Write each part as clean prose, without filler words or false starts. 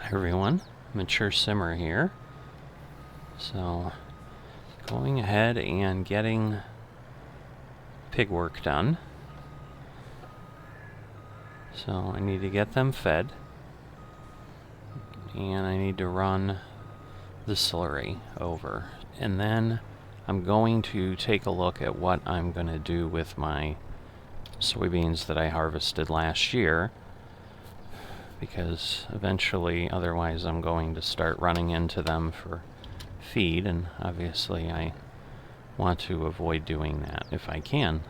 Hi everyone, Mature Simmer here. So, going ahead and getting pig work done. So I need to get them fed, and I need to run the slurry over. And then I'm going to take a look at what I'm going to do with my soybeans that I harvested last year, because eventually, otherwise I'm going to start running into them for feed, and obviously I want to avoid doing that if I can.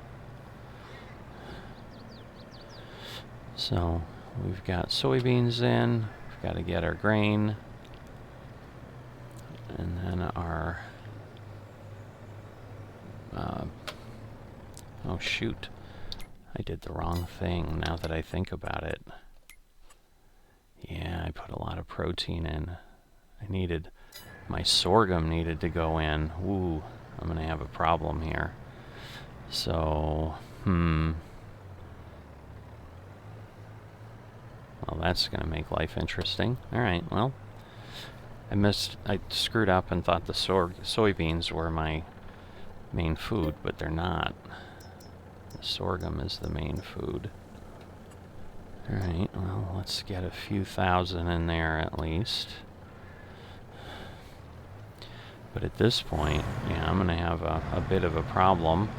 So we've got soybeans in, we've got to get our grain, and then our oh shoot, I did the wrong thing now that I think about it. Yeah, I put a lot of protein in. My sorghum needed to go in. Ooh, I'm gonna have a problem here. So, well, that's gonna make life interesting. Alright, well, I screwed up and thought the soybeans were my main food, but they're not. The sorghum is the main food. Alright, well, let's get a few thousand in there at least. But at this point, yeah, I'm going to have a bit of a problem.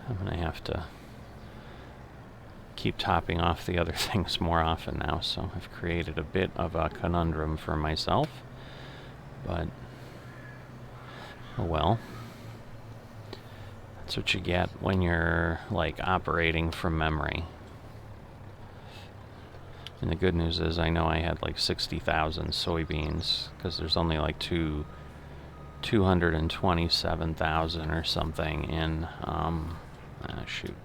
I'm going to have to keep topping off the other things more often now, so I've created a bit of a conundrum for myself. But, oh well. That's what you get when you're, like, operating from memory. And the good news is I know I had like 60,000 soybeans, because there's only like 227,000 or something in, shoot,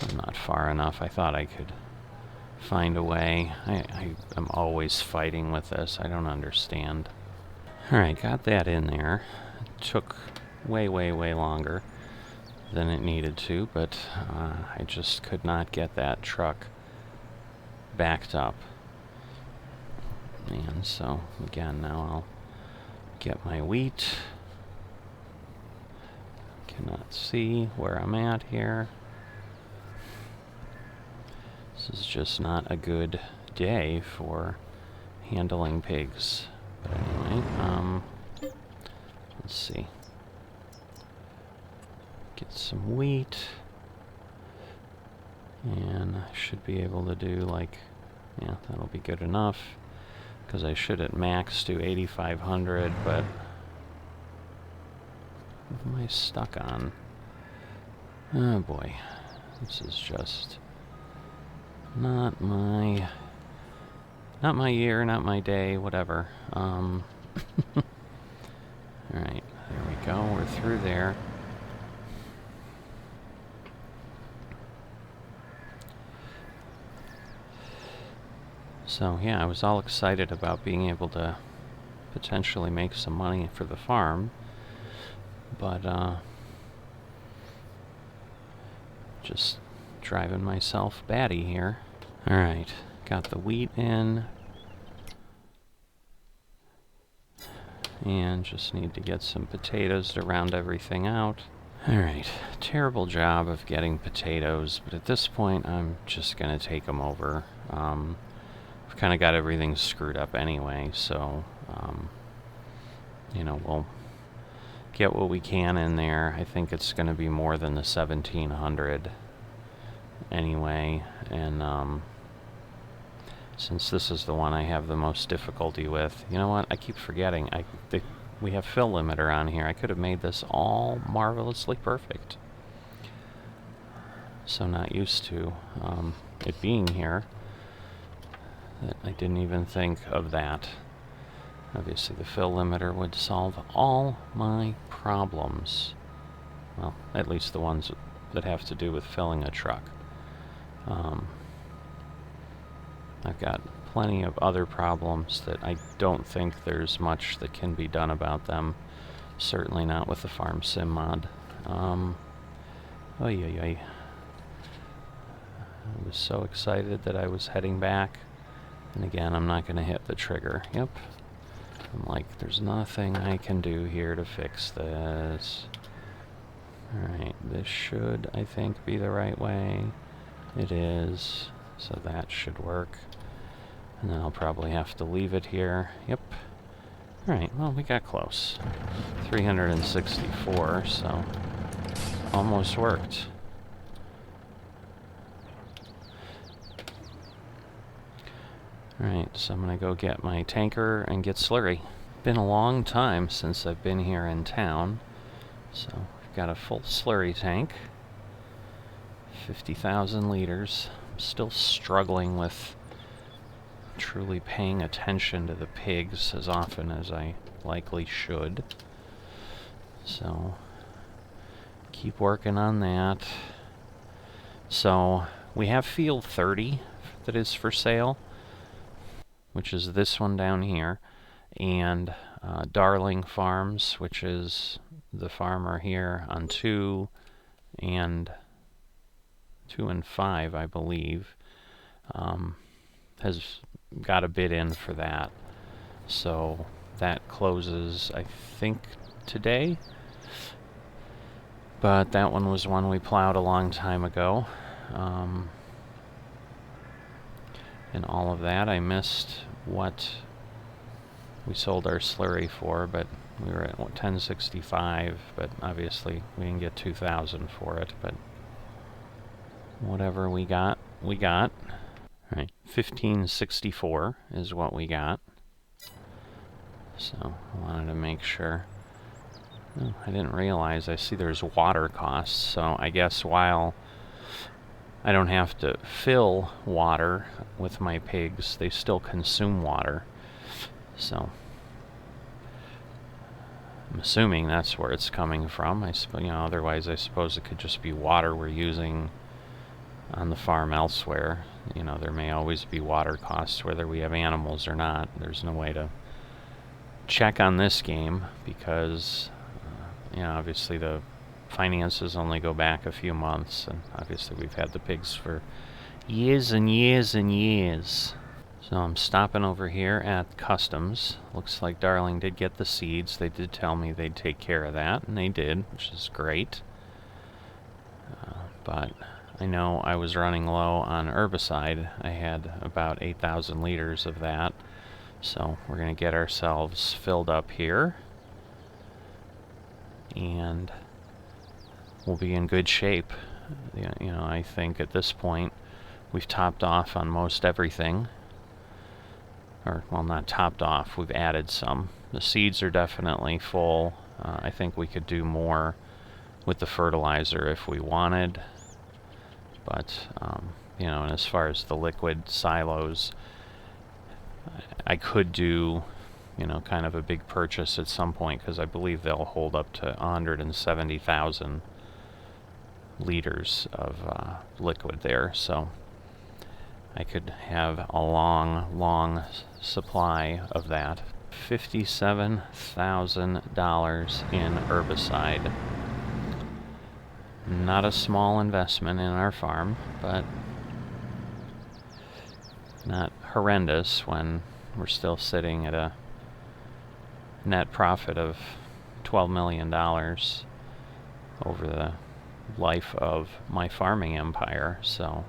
I'm not far enough. I thought I could find a way. I'm always fighting with this. I don't understand. Alright, got that in there. It took way longer than it needed to, but I just could not get that truck backed up. And so, again, now I'll get my wheat. Cannot see where I'm at here. This is just not a good day for handling pigs. But anyway, let's see. Get some wheat. And I should be able to do like, yeah, that'll be good enough. Because I should at max do 8,500, but what am I stuck on? Oh boy, this is just not my year, not my day, whatever. Alright, there we go, we're through there. So yeah, I was all excited about being able to potentially make some money for the farm, but just driving myself batty here. Alright, got the wheat in, and just need to get some potatoes to round everything out. Alright, terrible job of getting potatoes, but at this point I'm just gonna take them over. I've kind of got everything screwed up anyway, so, you know, we'll get what we can in there. I think it's going to be more than the 1,700 anyway, and since this is the one I have the most difficulty with, you know what, I keep forgetting, we have fill limiter on here. I could have made this all marvelously perfect. So not used to it being here. I didn't even think of that. Obviously the fill limiter would solve all my problems. Well, at least the ones that have to do with filling a truck. I've got plenty of other problems that I don't think there's much that can be done about them. Certainly not with the Farm Sim mod. I was so excited that I was heading back. And again, I'm not going to hit the trigger. Yep. I'm like, there's nothing I can do here to fix this. Alright, this should, I think, be the right way. It is. So that should work. And then I'll probably have to leave it here. Yep. Alright, well, we got close. 364, so almost worked. Alright, so I'm gonna go get my tanker and get Slurry. Been a long time since I've been here in town, so we've got a full Slurry tank. 50,000 liters. I'm still struggling with truly paying attention to the pigs as often as I likely should. So, keep working on that. So, we have field 30 that is for sale, which is this one down here, and Darling Farms, which is the farmer here on 2 and 5, I believe, has got a bid in for that. So that closes, I think, today. But that one was one we plowed a long time ago. And all of that, I missed what we sold our Slurry for, but we were at 1065, but obviously we didn't get 2,000 for it, but whatever we got, we got. All right, 1564 is what we got. So I wanted to make sure. Oh, I didn't realize, I see there's water costs, so I guess while I don't have to fill water with my pigs, they still consume water. So I'm assuming that's where it's coming from. Otherwise I suppose it could just be water we're using on the farm elsewhere. There may always be water costs whether we have animals or not. There's no way to check on this game because obviously the finances only go back a few months, and obviously we've had the pigs for years and years and years. So I'm stopping over here at Customs. Looks like Darling did get the seeds. They did tell me they'd take care of that, and they did, which is great. But I know I was running low on herbicide. I had about 8,000 liters of that. So we're going to get ourselves filled up here, and we'll be in good shape. I think at this point we've topped off on most everything. Or, well, not topped off, we've added some. The seeds are definitely full. I think we could do more with the fertilizer if we wanted. But, and as far as the liquid silos, I could do, kind of a big purchase at some point, because I believe they'll hold up to 170,000 liters of liquid there. So I could have a long supply of that. $57,000 in herbicide. Not a small investment in our farm, but not horrendous when we're still sitting at a net profit of $12 million over the life of my farming empire. So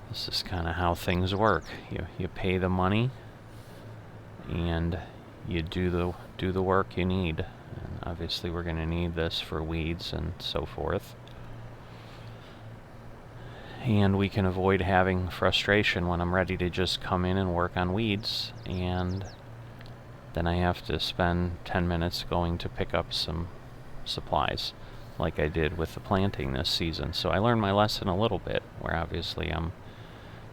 this is kind of how things work. You pay the money and you do the work you need. And obviously we're going to need this for weeds and so forth. And we can avoid having frustration when I'm ready to just come in and work on weeds, and then I have to spend 10 minutes going to pick up some supplies, like I did with the planting this season. So I learned my lesson a little bit, where obviously I'm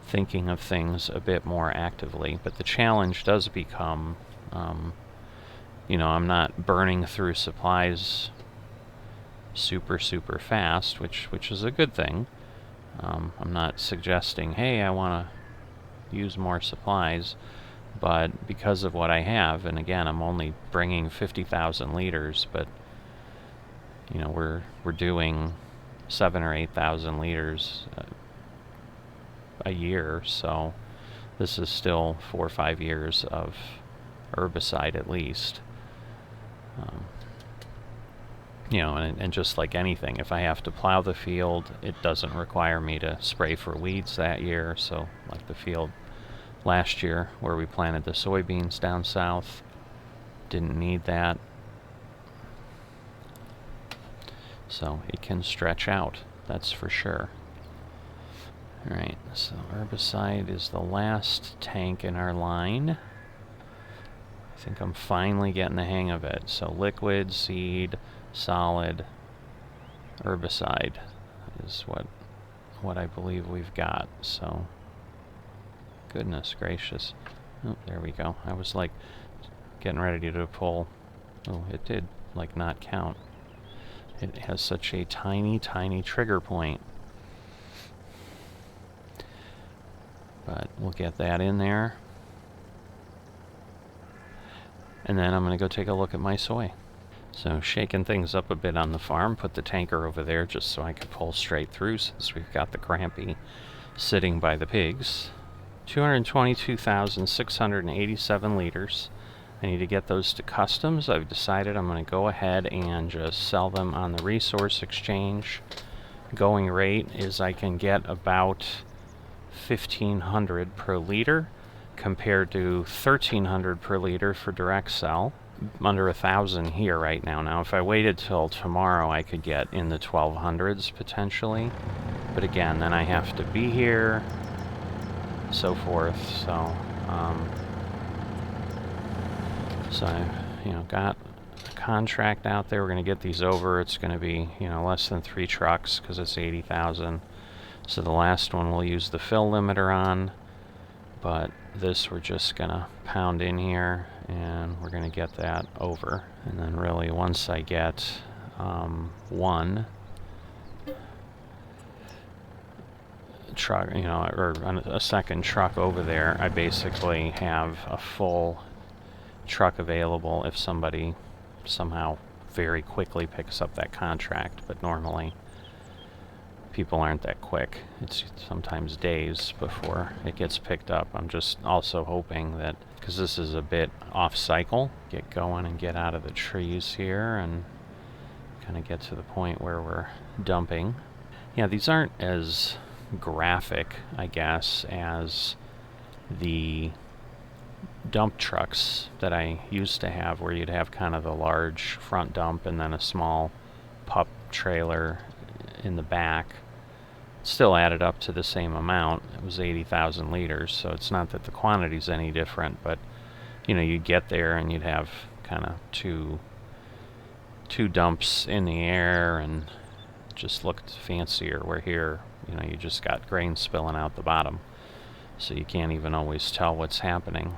thinking of things a bit more actively, but the challenge does become, I'm not burning through supplies super fast, which is a good thing. I'm not suggesting, hey, I want to use more supplies, but because of what I have, and again, I'm only bringing 50,000 liters, but we're doing 7,000 or 8,000 liters a year, so this is still 4 or 5 years of herbicide at least. You know, and just like anything, if I have to plow the field, it doesn't require me to spray for weeds that year. So like the field last year where we planted the soybeans down south, didn't need that. So it can stretch out, that's for sure. Alright, so herbicide is the last tank in our line. I think I'm finally getting the hang of it. So liquid, seed, solid, herbicide is what I believe we've got. So goodness gracious. Oh, there we go. I was like getting ready to pull. Oh, it did like not count. It has such a tiny, tiny trigger point. But we'll get that in there. And then I'm going to go take a look at my soy. So shaking things up a bit on the farm, put the tanker over there just so I can pull straight through since we've got the Grampy sitting by the pigs. 222,687 liters. I need to get those to customs. I've decided I'm going to go ahead and just sell them on the resource exchange. Going rate is I can get about 1,500 per liter compared to 1,300 per liter for direct sell. Under 1,000 here right now. Now if I waited till tomorrow I could get in the 1,200s potentially, but again then I have to be here, so forth. So I, you know, got a contract out there. We're going to get these over. It's going to be, you know, less than 3 trucks because it's 80,000. So the last one we'll use the fill limiter on, but this we're just going to pound in here and we're going to get that over. And then really once I get one truck, you know, or a second truck over there, I basically have a full truck available if somebody somehow very quickly picks up that contract. But normally people aren't that quick. It's sometimes days before it gets picked up. I'm just also hoping that, because this is a bit off cycle, get going and get out of the trees here and kind of get to the point where we're dumping. Yeah, these aren't as graphic, I guess, as the dump trucks that I used to have, where you'd have kind of the large front dump and then a small pup trailer in the back. Still added up to the same amount. It was 80,000 liters, so it's not that the quantity's any different, but you know, you'd get there and you'd have kind of two dumps in the air and just looked fancier. Where here, you know, you just got grain spilling out the bottom, so you can't even always tell what's happening.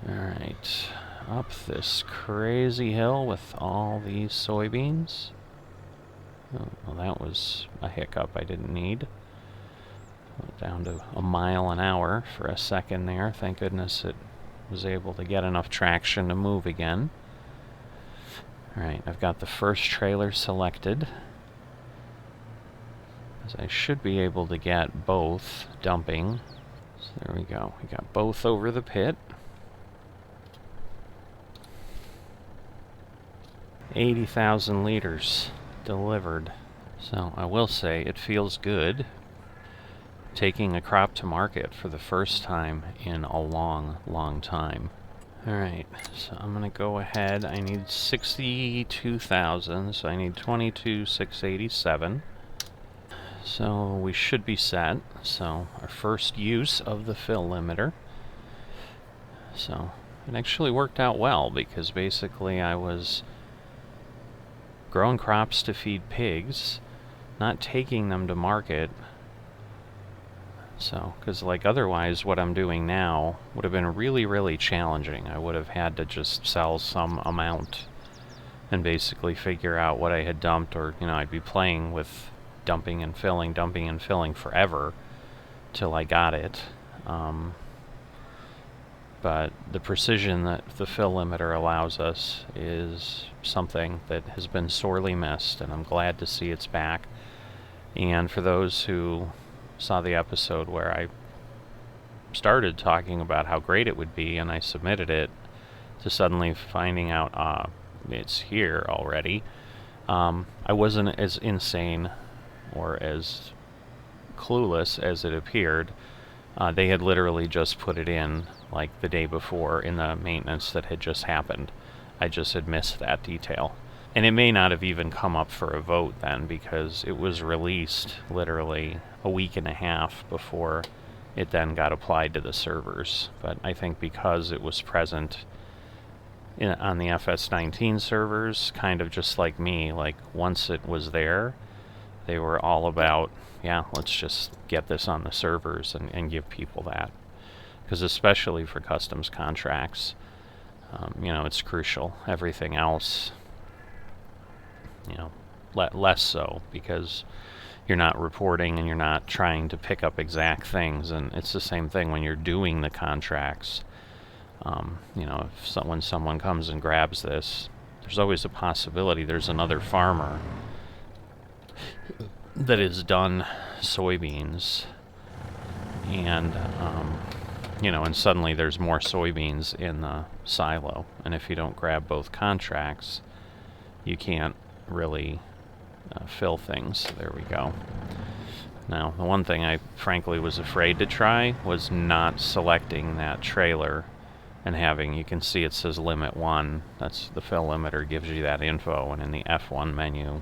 Alright, up this crazy hill with all these soybeans. Oh, well, that was a hiccup I didn't need. Went down to a mile an hour for a second there. Thank goodness it was able to get enough traction to move again. Alright, I've got the first trailer selected, as I should be able to get both dumping. So there we go. We got both over the pit. 80,000 liters delivered. So I will say it feels good taking a crop to market for the first time in a long time. Alright, so I'm gonna go ahead. I need 62,000, so I need 22,687. So we should be set. So our first use of the fill limiter. So it actually worked out well, because basically I was growing crops to feed pigs, not taking them to market. So, because like otherwise what I'm doing now would have been really challenging. I would have had to just sell some amount and basically figure out what I had dumped, or, you know, I'd be playing with dumping and filling forever till I got it. But the precision that the fill limiter allows us is something that has been sorely missed, and I'm glad to see it's back. And for those who saw the episode where I started talking about how great it would be and I submitted it, to suddenly finding out it's here already, I wasn't as insane or as clueless as it appeared. They had literally just put it in like the day before in the maintenance that had just happened. I just had missed that detail. And it may not have even come up for a vote then, because it was released literally a week and a half before it then got applied to the servers. But I think because it was present on the FS19 servers, kind of just like me, like once it was there, they were all about, yeah, let's just get this on the servers and give people that. Because especially for customs contracts, you know, it's crucial. Everything else, you know, less so, because you're not reporting and you're not trying to pick up exact things. And it's the same thing when you're doing the contracts. You know, when someone comes and grabs this, there's always a possibility there's another farmer that has done soybeans, and you know, and suddenly there's more soybeans in the silo, and if you don't grab both contracts, you can't really fill things. There we go. Now, the one thing I frankly was afraid to try was not selecting that trailer and having, you can see it says limit 1, that's the fill limiter, gives you that info, and in the F1 menu,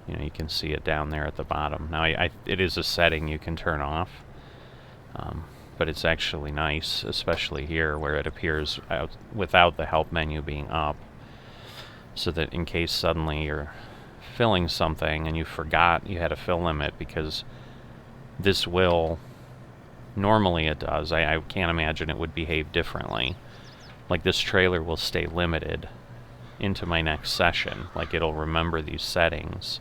you know, you can see it down there at the bottom. Now, it is a setting you can turn off, but it's actually nice, especially here where it appears without the help menu being up, so that in case suddenly you're filling something and you forgot you had a fill limit, because this will, normally it does, I can't imagine it would behave differently. Like this trailer will stay limited into my next session, like it'll remember these settings.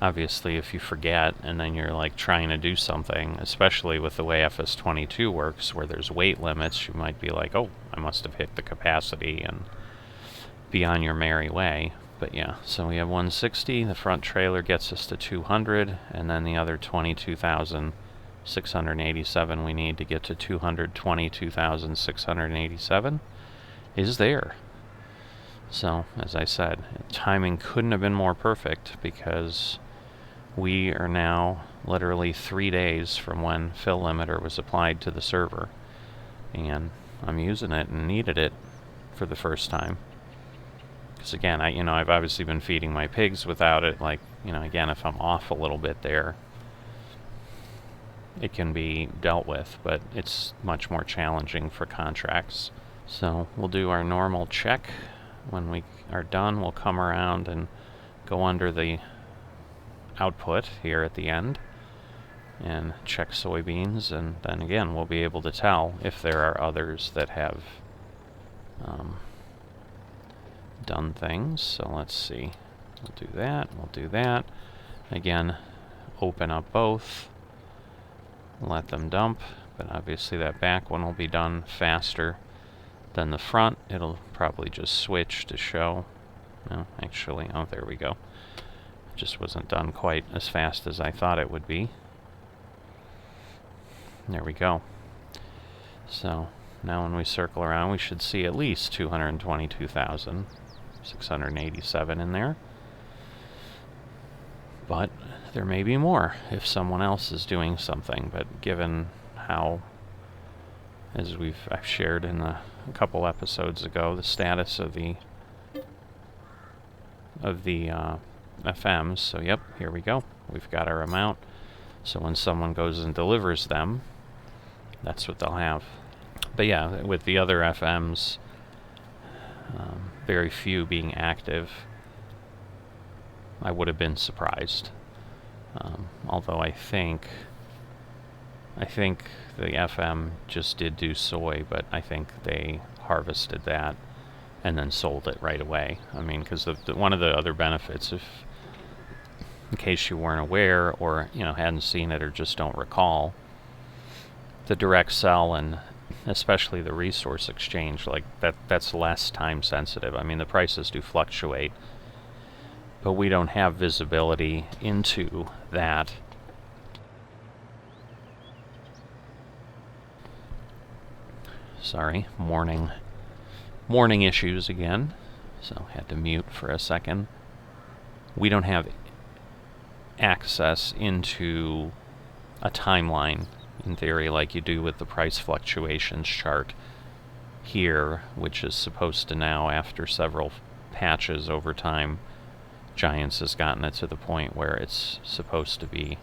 Obviously, if you forget and then you're like trying to do something, especially with the way FS22 works, where there's weight limits, you might be like, oh, I must have hit the capacity, and be on your merry way. But yeah, so we have 160, the front trailer gets us to 200, and then the other 22,687 we need to get to 222,687 is there. So, as I said, timing couldn't have been more perfect, because we are now literally 3 days from when fill limiter was applied to the server, and I'm using it and needed it for the first time. Because again, I've obviously been feeding my pigs without it. Like, you know, again, if I'm off a little bit there, it can be dealt with, but it's much more challenging for contracts. So we'll do our normal check. When we are done, we'll come around and go under the output here at the end and check soybeans, and then again we'll be able to tell if there are others that have done things. So let's see, we'll do that. Again, open up both, let them dump, but obviously that back one will be done faster than the front. It'll probably just switch to show. No, actually, oh, there we go. It just wasn't done quite as fast as I thought it would be. There we go. So now when we circle around, we should see at least 222,687 in there. But there may be more if someone else is doing something. But given how, as I've shared in a couple episodes ago, the status of the FMs. So yep, here we go. We've got our amount. So when someone goes and delivers them, that's what they'll have. But yeah, with the other FMs, very few being active, I would have been surprised. Although I think the FM just did do soy, but I think they harvested that and then sold it right away. I mean, because one of the other benefits, in case you weren't aware or hadn't seen it or just don't recall, the direct sell and especially the resource exchange, like that's less time sensitive. I mean, the prices do fluctuate, but we don't have visibility into that Sorry, morning issues again. So had to mute for a second. We don't have access into a timeline, in theory, like you do with the price fluctuations chart here, which is supposed to now, after several patches over time, Giants has gotten it to the point where it's supposed to be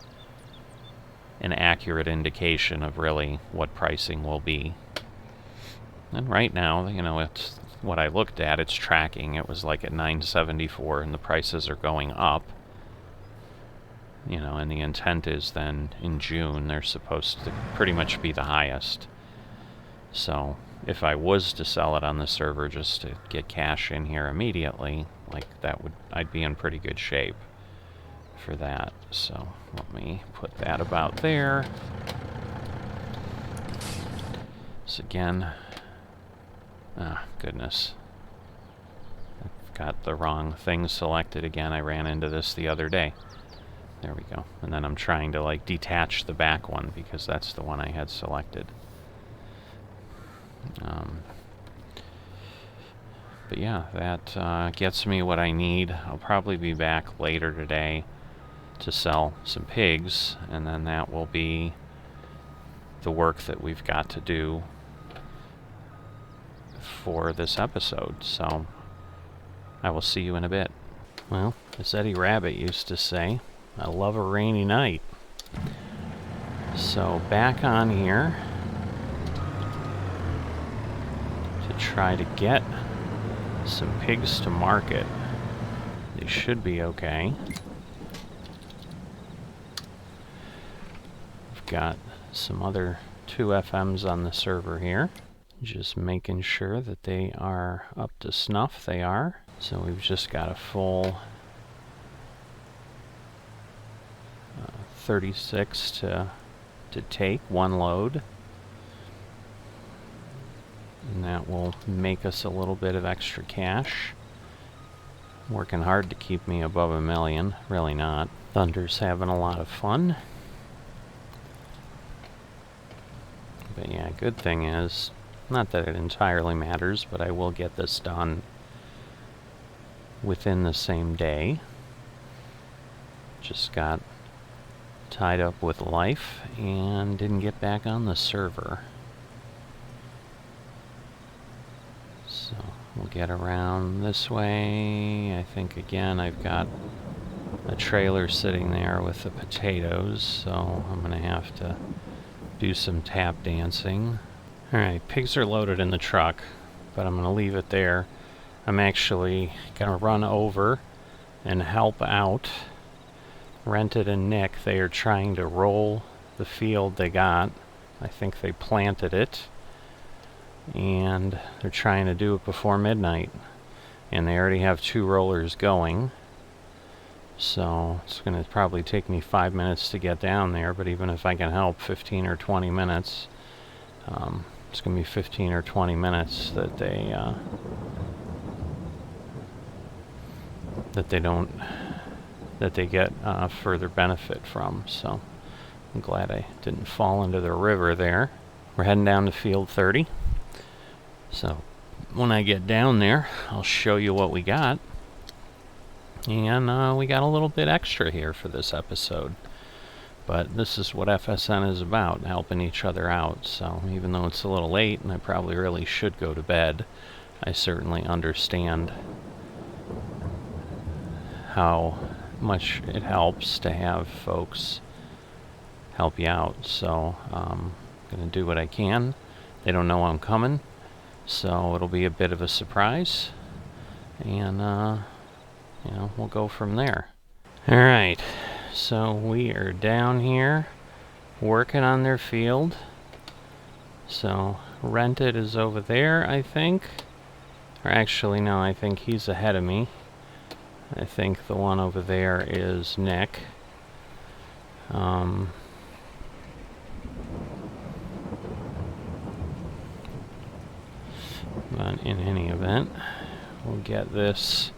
an accurate indication of really what pricing will be. And right now, you know, it's what I looked at, it's tracking. It was like at 974 and the prices are going up. You know, and the intent is then in June they're supposed to pretty much be the highest. So if I was to sell it on the server just to get cash in here immediately, like I'd be in pretty good shape for that. So let me put that about there. So again, goodness. I've got the wrong thing selected again. I ran into this the other day. There we go. And then I'm trying to like detach the back one because that's the one I had selected. But yeah, that gets me what I need. I'll probably be back later today to sell some pigs, and then that will be the work that we've got to do for this episode. So I will see you in a bit. Well, as Eddie Rabbit used to say, I love a rainy night. So back on here to try to get some pigs to market. They should be okay. We've got some other 2 FMs on the server here. Just making sure that they are up to snuff. They are. So we've just got a full 36 to take, one load. And that will make us a little bit of extra cash. Working hard to keep me above $1 million. Really not. Thunder's having a lot of fun. But yeah, good thing is, not that it entirely matters, but I will get this done within the same day. Just got tied up with life and didn't get back on the server. So we'll get around this way. I think again I've got a trailer sitting there with the potatoes, so I'm gonna have to do some tap dancing. Alright, pigs are loaded in the truck, but I'm gonna leave it there. I'm actually gonna run over and help out Rented and Nick. They are trying to roll the field they got. I think they planted it, and they're trying to do it before midnight, and they already have 2 rollers going. So it's going to probably take me 5 minutes to get down there, but even if I can help 15 or 20 minutes, it's going to be 15 or 20 minutes that they get further benefit from. So I'm glad I didn't fall into the river there. We're heading down to field 30. So when I get down there, I'll show you what we got. And we got a little bit extra here for this episode. But this is what FSN is about, helping each other out. So even though it's a little late and I probably really should go to bed, I certainly understand how much it helps to have folks help you out. So I'm going to do what I can. They don't know I'm coming, so it'll be a bit of a surprise. And you know, we'll go from there. Alright, so we are down here working on their field. So Rented is over there, I think. Or actually, no, I think he's ahead of me. I think the one over there is Nick. But in any event, we'll get this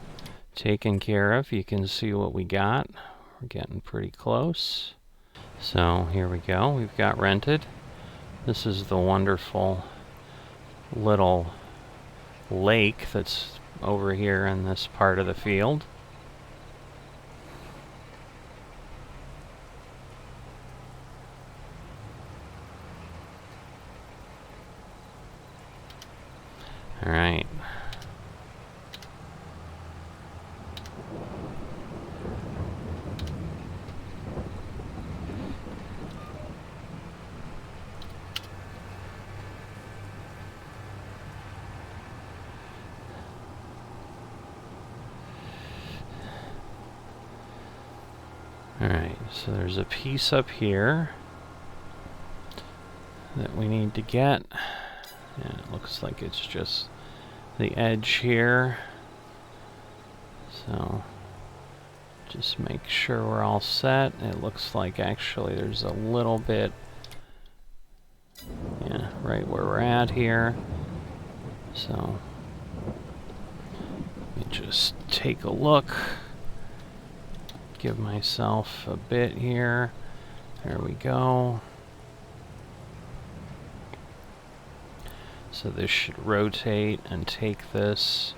taken care of. You can see what we got. We're getting pretty close. So here we go. We've got Rented. This is the wonderful little lake that's over here in this part of the field. All right. Alright, so there's a piece up here that we need to get. And it looks like it's just the edge here. So just make sure we're all set. It looks like actually there's a little bit, yeah, right where we're at here. So let me just take a look. Give myself a bit here. There we go. So this should rotate and take this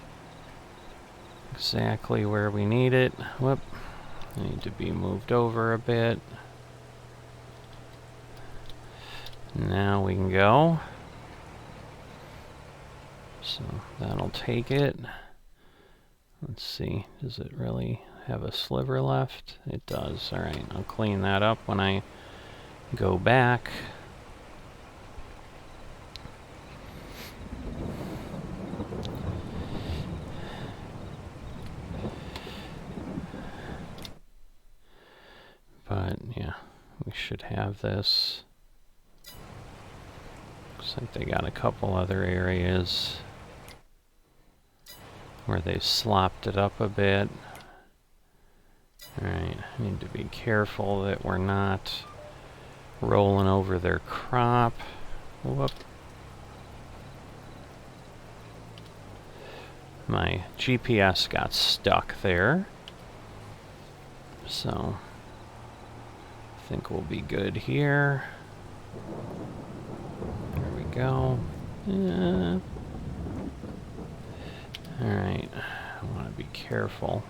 exactly where we need it. Whoop. Need to be moved over a bit. Now we can go. So that'll take it. Let's see, does it really have a sliver left? It does. Alright, I'll clean that up when I go back. But yeah, we should have this. Looks like they got a couple other areas where they slopped it up a bit. Alright, I need to be careful that we're not rolling over their crop. Whoop. My GPS got stuck there. So I think we'll be good here. There we go. Yeah. Alright, I want to be careful.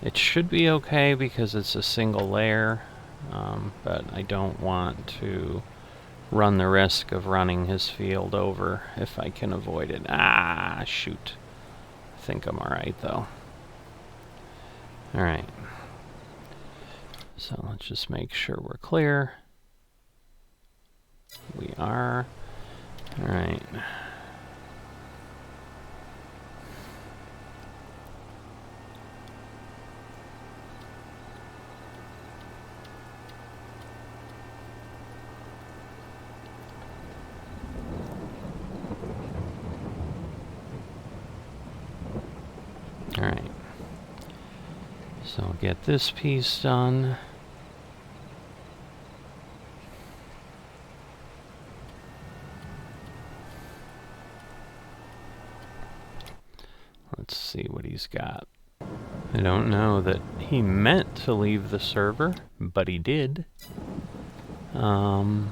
It should be okay because it's a single layer, but I don't want to run the risk of running his field over if I can avoid it. Ah, shoot. I think I'm alright though. Alright. So let's just make sure we're clear. We are. Alright. Alright. So I'll get this piece done. Let's see what he's got. I don't know that he meant to leave the server, but he did. Can't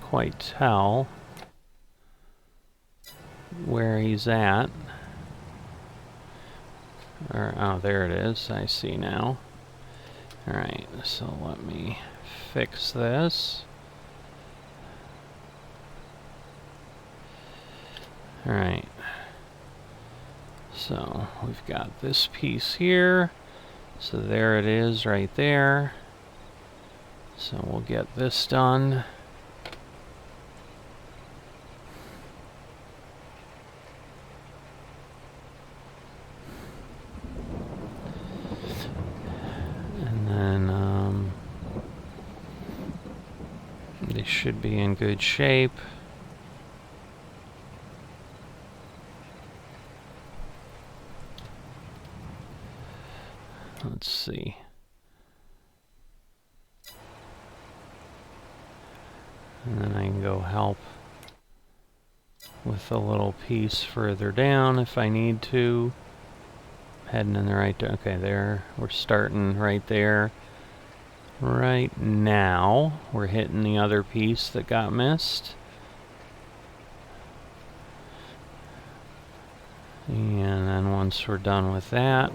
quite tell where he's at. Or, oh, there it is. I see now. Alright, so let me fix this. Alright. So, we've got this piece here. So there it is right there. So we'll get this done. And then they should be in good shape. Let's see. And then I can go help with a little piece further down if I need to. Heading in the right direction. Okay, there. We're starting right there. Right now, we're hitting the other piece that got missed. And then once we're done with that,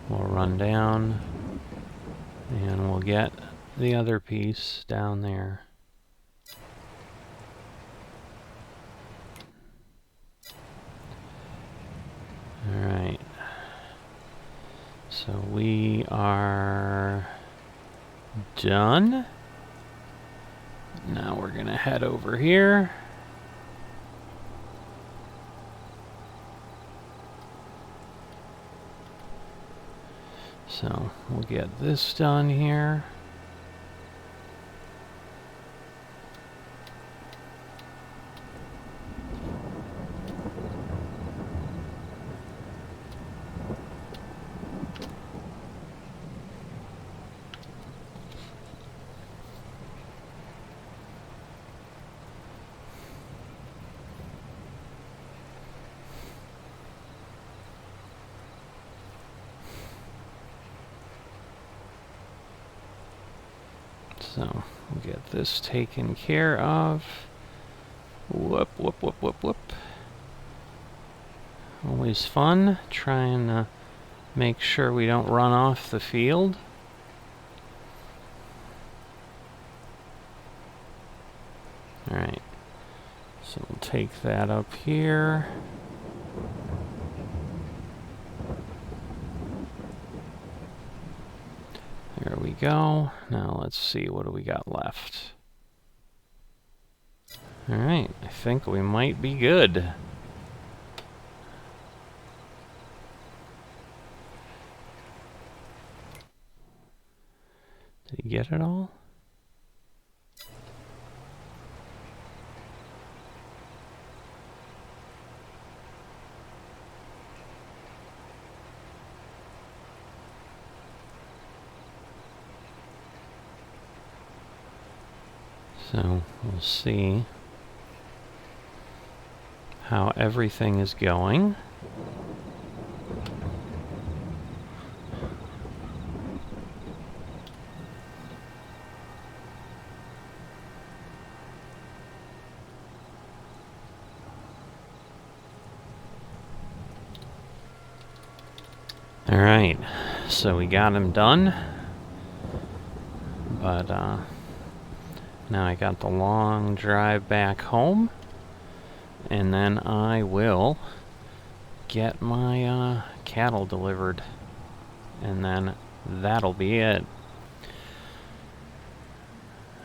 we'll run down and we'll get the other piece down there. Alright. So we are done. Now we're going to head over here. So we'll get this done here. So we'll get this taken care of. Whoop, whoop, whoop, whoop, whoop. Always fun trying to make sure we don't run off the field. Alright, so we'll take that up here. There we go. Now let's see, what do we got left? Alright, I think we might be good. Did you get it all? So we'll see how everything is going. All right, so we got him done, but now I got the long drive back home, and then I will get my cattle delivered, and then that'll be it.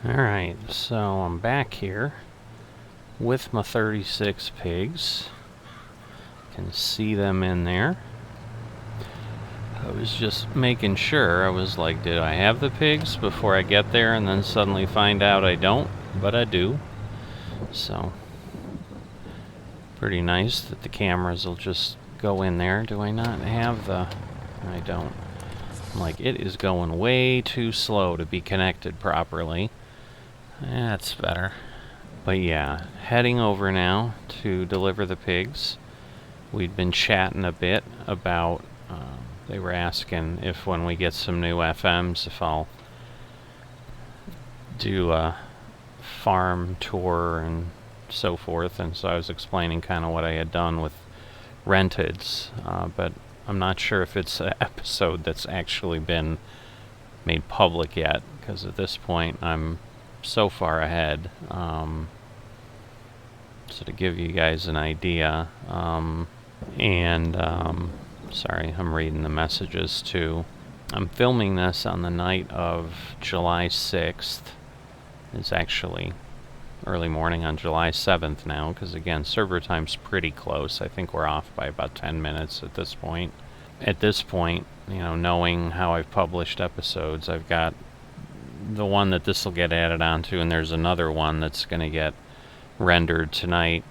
Alright, so I'm back here with my 36 pigs. You can see them in there. I was just making sure. I was like, did I have the pigs before I get there, and then suddenly find out I don't, but I do. So pretty nice that the cameras will just go in there. Do I not have the... I don't. I'm like, it is going way too slow to be connected properly. That's better. But yeah, heading over now to deliver the pigs. We'd been chatting a bit about... they were asking if when we get some new FMs, if I'll do a farm tour and so forth, and so I was explaining kind of what I had done with renteds, but I'm not sure if it's an episode that's actually been made public yet, because at this point I'm so far ahead. So to give you guys an idea, sorry, I'm reading the messages too. I'm filming this on the night of July 6th. It's actually early morning on July 7th now, because again, server time's pretty close. I think we're off by about 10 minutes at this point. At this point, you know, knowing how I've published episodes, I've got the one that this will get added onto, and there's another one that's going to get rendered tonight.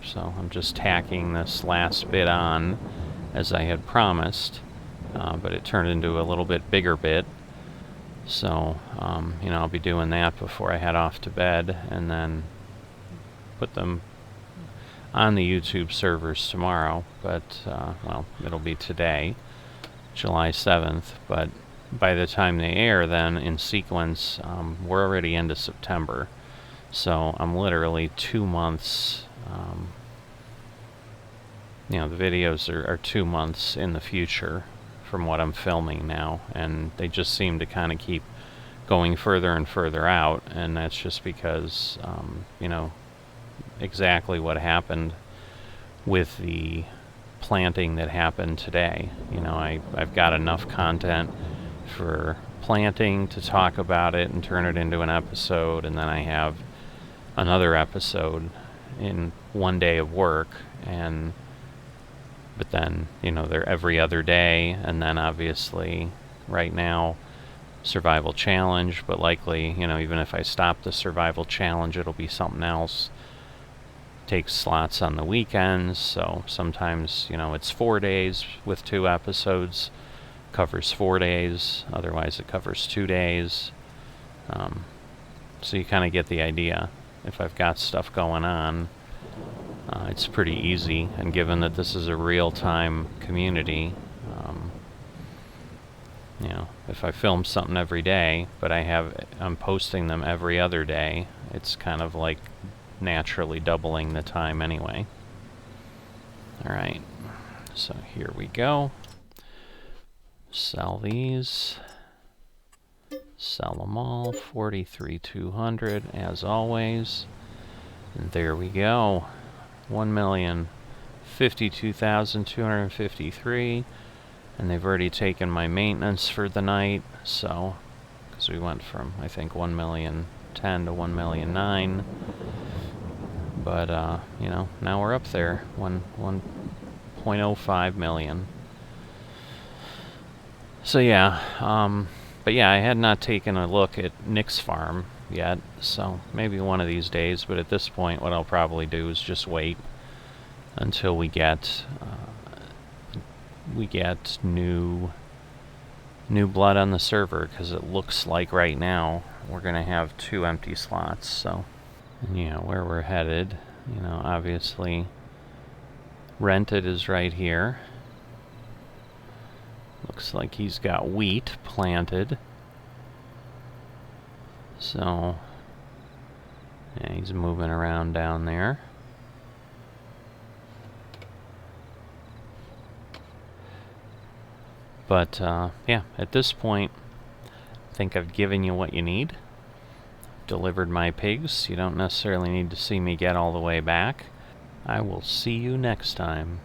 So I'm just tacking this last bit on as I had promised, but it turned into a little bit bigger bit. So, you know, I'll be doing that before I head off to bed, and then put them on the YouTube servers tomorrow, but, well, it'll be today. July 7th, but by the time they air then in sequence, we're already into September. So I'm literally 2 months, the videos are 2 months in the future from what I'm filming now, and they just seem to kind of keep going further and further out, and that's just because, exactly what happened with the planting that happened today. I've got enough content for planting to talk about it and turn it into an episode, and then I have another episode in one day of work, but then they're every other day, and then obviously right now survival challenge, but likely even if I stop the survival challenge, it'll be something else. Takes slots on the weekends, so sometimes it's 4 days with 2 episodes, covers 4 days, otherwise it covers 2 days. So you kind of get the idea. If I've got stuff going on, it's pretty easy, and given that this is a real-time community, if I film something every day, but I'm posting them every other day, it's kind of like naturally doubling the time anyway. Alright, so here we go. Sell these. Sell them all. 43,200 as always. And there we go. 1,052,253. And they've already taken my maintenance for the night, so because we went from I think 1,010,000 to 1,009,000. But now we're up there, 1.05 million. So yeah, but yeah, I had not taken a look at Nick's farm yet, so maybe one of these days. But at this point, what I'll probably do is just wait until we get new blood on the server, because it looks like right now we're gonna have 2 empty slots. So. Yeah, where we're headed, obviously rented is right here. Looks like he's got wheat planted. So, yeah, he's moving around down there. But, yeah, at this point, I think I've given you what you need. Delivered my pigs. You don't necessarily need to see me get all the way back. I will see you next time.